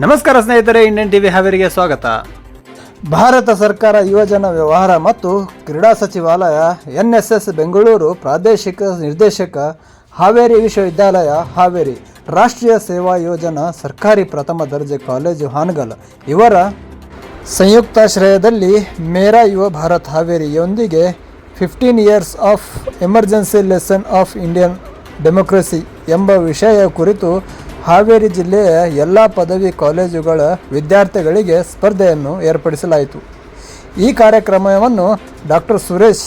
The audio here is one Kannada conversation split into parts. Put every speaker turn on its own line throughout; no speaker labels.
ನಮಸ್ಕಾರ ಸ್ನೇಹಿತರೆ, ಇಂಡಿಯನ್ ಟಿವಿ ಹಾವೇರಿಗೆ ಸ್ವಾಗತ.
ಭಾರತ ಸರ್ಕಾರ ಯುವಜನ ವ್ಯವಹಾರ ಮತ್ತು ಕ್ರೀಡಾ ಸಚಿವಾಲಯ NSS ಬೆಂಗಳೂರು ಪ್ರಾದೇಶಿಕ ನಿರ್ದೇಶಕ ಹಾವೇರಿ ವಿಶ್ವವಿದ್ಯಾಲಯ ಹಾವೇರಿ ರಾಷ್ಟ್ರೀಯ ಸೇವಾ ಯೋಜನಾ ಸರ್ಕಾರಿ ಪ್ರಥಮ ದರ್ಜೆ ಕಾಲೇಜು ಹಾನಗಲ್ ಇವರ ಸಂಯುಕ್ತಾಶ್ರಯದಲ್ಲಿ ಮೇರಾ ಯುವ ಭಾರತ್ ಹಾವೇರಿಯೊಂದಿಗೆ 15 years of emergency lesson of Indian democracy ಎಂಬ ವಿಷಯ ಕುರಿತು ಹಾವೇರಿ ಜಿಲ್ಲೆಯ ಎಲ್ಲ ಪದವಿ ಕಾಲೇಜುಗಳ ವಿದ್ಯಾರ್ಥಿಗಳಿಗೆ ಸ್ಪರ್ಧೆಯನ್ನು ಏರ್ಪಡಿಸಲಾಯಿತು. ಈ ಕಾರ್ಯಕ್ರಮವನ್ನು ಡಾಕ್ಟರ್ ಸುರೇಶ್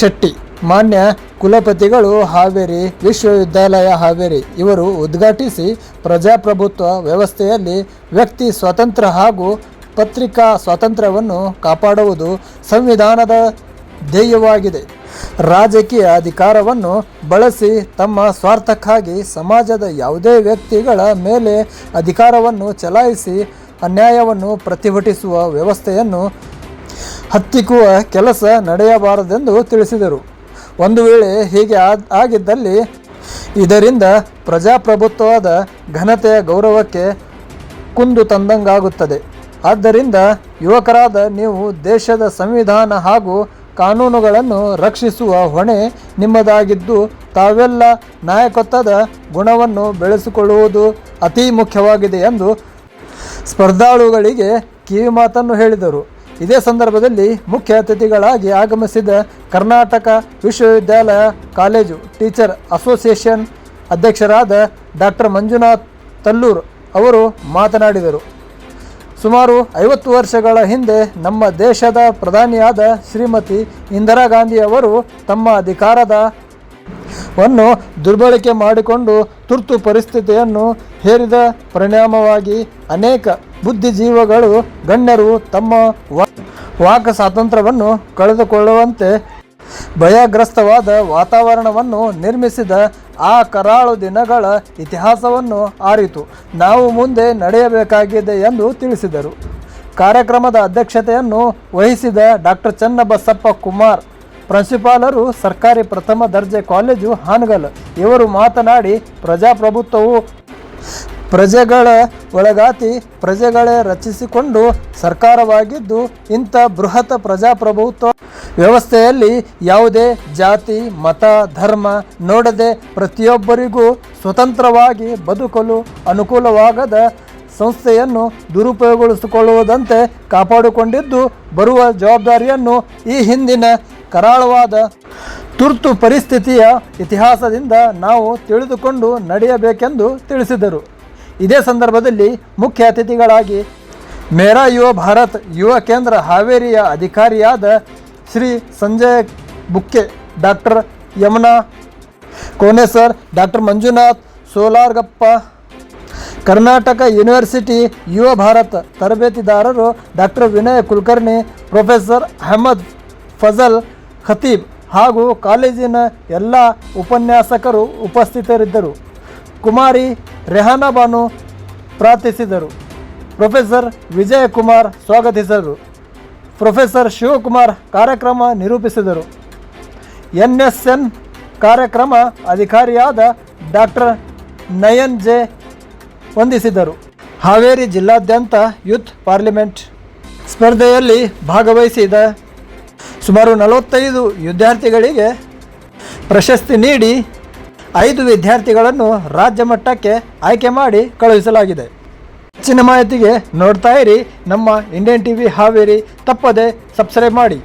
ಶೆಟ್ಟಿ ಮಾನ್ಯ ಕುಲಪತಿಗಳು ಹಾವೇರಿ ವಿಶ್ವವಿದ್ಯಾಲಯ ಹಾವೇರಿ ಇವರು ಉದ್ಘಾಟಿಸಿ ಪ್ರಜಾಪ್ರಭುತ್ವ ವ್ಯವಸ್ಥೆಯಲ್ಲಿ ವ್ಯಕ್ತಿ ಸ್ವಾತಂತ್ರ್ಯ ಹಾಗೂ ಪತ್ರಿಕಾ ಸ್ವಾತಂತ್ರ್ಯವನ್ನು ಕಾಪಾಡುವುದು ಸಂವಿಧಾನದ ಧ್ಯೇಯವಾಗಿದೆ. ರಾಜಕೀಯ ಅಧಿಕಾರವನ್ನು ಬಳಸಿ ತಮ್ಮ ಸ್ವಾರ್ಥಕ್ಕಾಗಿ ಸಮಾಜದ ಯಾವುದೇ ವ್ಯಕ್ತಿಗಳ ಮೇಲೆ ಅಧಿಕಾರವನ್ನು ಚಲಾಯಿಸಿ ಅನ್ಯಾಯವನ್ನು ಪ್ರತಿಭಟಿಸುವ ವ್ಯವಸ್ಥೆಯನ್ನು ಹತ್ತಿಕ್ಕುವ ಕೆಲಸ ನಡೆಯಬಾರದೆಂದು ತಿಳಿಸಿದರು. ಒಂದು ವೇಳೆ ಹೀಗೆ ಆಗಿದ್ದಲ್ಲಿ ಇದರಿಂದ ಪ್ರಜಾಪ್ರಭುತ್ವದ ಘನತೆಯ ಗೌರವಕ್ಕೆ ಕುಂದು ತಂದಂಗಾಗುತ್ತದೆ. ಆದ್ದರಿಂದ ಯುವಕರಾದ ನೀವು ದೇಶದ ಸಂವಿಧಾನ ಹಾಗೂ ಕಾನೂನುಗಳನ್ನು ರಕ್ಷಿಸುವ ಹೊಣೆ ನಿಮ್ಮದಾಗಿದ್ದು, ತಾವೆಲ್ಲ ನಾಯಕತ್ವದ ಗುಣವನ್ನು ಬೆಳೆಸಿಕೊಳ್ಳುವುದು ಅತಿ ಮುಖ್ಯವಾಗಿದೆ ಎಂದು ಸ್ಪರ್ಧಾಳುಗಳಿಗೆ ಕಿವಿಮಾತನ್ನು ಹೇಳಿದರು. ಇದೇ ಸಂದರ್ಭದಲ್ಲಿ ಮುಖ್ಯ ಅತಿಥಿಗಳಾಗಿ ಆಗಮಿಸಿದ ಕರ್ನಾಟಕ ವಿಶ್ವವಿದ್ಯಾಲಯ ಕಾಲೇಜು ಟೀಚರ್ ಅಸೋಸಿಯೇಷನ್ ಅಧ್ಯಕ್ಷರಾದ ಡಾಕ್ಟರ್ ಮಂಜುನಾಥ್ ತಲ್ಲೂರ್ ಅವರು ಮಾತನಾಡಿದರು. ಸುಮಾರು 50 ವರ್ಷಗಳ ಹಿಂದೆ ನಮ್ಮ ದೇಶದ ಪ್ರಧಾನಿಯಾದ ಶ್ರೀಮತಿ ಇಂದಿರಾ ಗಾಂಧಿಯವರು ತಮ್ಮ ಅಧಿಕಾರವನ್ನು ದುರ್ಬಳಕೆ ಮಾಡಿಕೊಂಡು ತುರ್ತು ಪರಿಸ್ಥಿತಿಯನ್ನು ಹೇರಿದ ಪರಿಣಾಮವಾಗಿ ಅನೇಕ ಬುದ್ಧಿಜೀವಿಗಳು ಗಣ್ಯರು ತಮ್ಮ ವಾಕ್ ಸ್ವಾತಂತ್ರ್ಯವನ್ನು ಕಳೆದುಕೊಳ್ಳುವಂತೆ ಭಯಗ್ರಸ್ತವಾದ ವಾತಾವರಣವನ್ನು ನಿರ್ಮಿಸಿದ ಆ ಕರಾಳು ದಿನಗಳ ಇತಿಹಾಸವನ್ನು ಆರಿತು ನಾವು ಮುಂದೆ ನಡೆಯಬೇಕಾಗಿದೆ ಎಂದು ತಿಳಿಸಿದರು. ಕಾರ್ಯಕ್ರಮದ ಅಧ್ಯಕ್ಷತೆಯನ್ನು ವಹಿಸಿದ ಡಾಕ್ಟರ್ ಚನ್ನಬಸಪ್ಪ ಕುಮಾರ್ ಪ್ರಾಂಶುಪಾಲರು ಸರ್ಕಾರಿ ಪ್ರಥಮ ದರ್ಜೆ ಕಾಲೇಜು ಹಾನಗಲ್ ಇವರು ಮಾತನಾಡಿ, ಪ್ರಜಾಪ್ರಭುತ್ವವು ಪ್ರಜೆಗಳ ಒಳಗಾತಿ ಪ್ರಜೆಗಳೇ ರಚಿಸಿಕೊಂಡು ಸರ್ಕಾರವಾಗಿದ್ದು, ಇಂಥ ಬೃಹತ್ ಪ್ರಜಾಪ್ರಭುತ್ವ ವ್ಯವಸ್ಥೆಯಲ್ಲಿ ಯಾವುದೇ ಜಾತಿ ಮತ ಧರ್ಮ ನೋಡದೆ ಪ್ರತಿಯೊಬ್ಬರಿಗೂ ಸ್ವತಂತ್ರವಾಗಿ ಬದುಕಲು ಅನುಕೂಲವಾಗದ ಸಂಸ್ಥೆಯನ್ನು ದುರುಪಯೋಗಗೊಳಿಸಿಕೊಳ್ಳುವುದಂತೆ ಕಾಪಾಡಿಕೊಂಡಿದ್ದು ಬರುವ ಜವಾಬ್ದಾರಿಯನ್ನು ಈ ಹಿಂದಿನ ಕರಾಳವಾದ ತುರ್ತು ಪರಿಸ್ಥಿತಿಯ ಇತಿಹಾಸದಿಂದ ನಾವು ತಿಳಿದುಕೊಂಡು ನಡೆಯಬೇಕೆಂದು ತಿಳಿಸಿದರು. ಇದೇ ಸಂದರ್ಭದಲ್ಲಿ ಮುಖ್ಯ ಅತಿಥಿಗಳಾಗಿ ಮೇರಾ ಯುವ ಭಾರತ್ ಯುವ ಕೇಂದ್ರ ಹಾವೇರಿಯ ಅಧಿಕಾರಿಯಾದ Shri Sanjay Bukke, doctor Yamuna Konesar, doctor Manjunath Solargappa, Karnataka university Yuva Bharat ತರಬೇತಿದಾರರು ಡಾಕ್ಟರ್ ವಿನಯ್ ಕುಲಕರ್ಣಿ, ಪ್ರೊಫೆಸರ್ ಅಹಮದ್ ಫಜಲ್ ಖತೀಬ್ ಹಾಗೂ ಕಾಲೇಜಿನ ಎಲ್ಲ ಉಪನ್ಯಾಸಕರು ಉಪಸ್ಥಿತರಿದ್ದರು. ಕುಮಾರಿ ರೆಹಾನಾ ಬಾನು ಪ್ರಾರ್ಥಿಸಿದರು. ಪ್ರೊಫೆಸರ್ ವಿಜಯಕುಮಾರ್ ಸ್ವಾಗತಿಸಿದರು. ಪ್ರೊಫೆಸರ್ ಶಿವಕುಮಾರ್ ಕಾರ್ಯಕ್ರಮ ನಿರೂಪಿಸಿದರು. NSN ಕಾರ್ಯಕ್ರಮ ಅಧಿಕಾರಿಯಾದ ಡಾಕ್ಟರ್ ನಯನ್ ಜೆ ವಂದಿಸಿದರು. ಹಾವೇರಿ ಜಿಲ್ಲಾದ್ಯಂತ ಯೂತ್ ಪಾರ್ಲಿಮೆಂಟ್ ಸ್ಪರ್ಧೆಯಲ್ಲಿ ಭಾಗವಹಿಸಿದ ಸುಮಾರು 45 ವಿದ್ಯಾರ್ಥಿಗಳಿಗೆ ಪ್ರಶಸ್ತಿ ನೀಡಿ 5 ವಿದ್ಯಾರ್ಥಿಗಳನ್ನು ರಾಜ್ಯ ಮಟ್ಟಕ್ಕೆ ಆಯ್ಕೆ ಮಾಡಿ ಕಳುಹಿಸಲಾಗಿದೆ. ಹೆಚ್ಚಿನ ಮಾಹಿತಿಗೆ ನೋಡ್ತಾ ಇರಿ ನಮ್ಮ ಇಂಡಿಯನ್ ಟಿವಿ ಹಾವೇರಿ. ತಪ್ಪದೆ ಸಬ್ಸ್ಕ್ರೈಬ್ ಮಾಡಿ.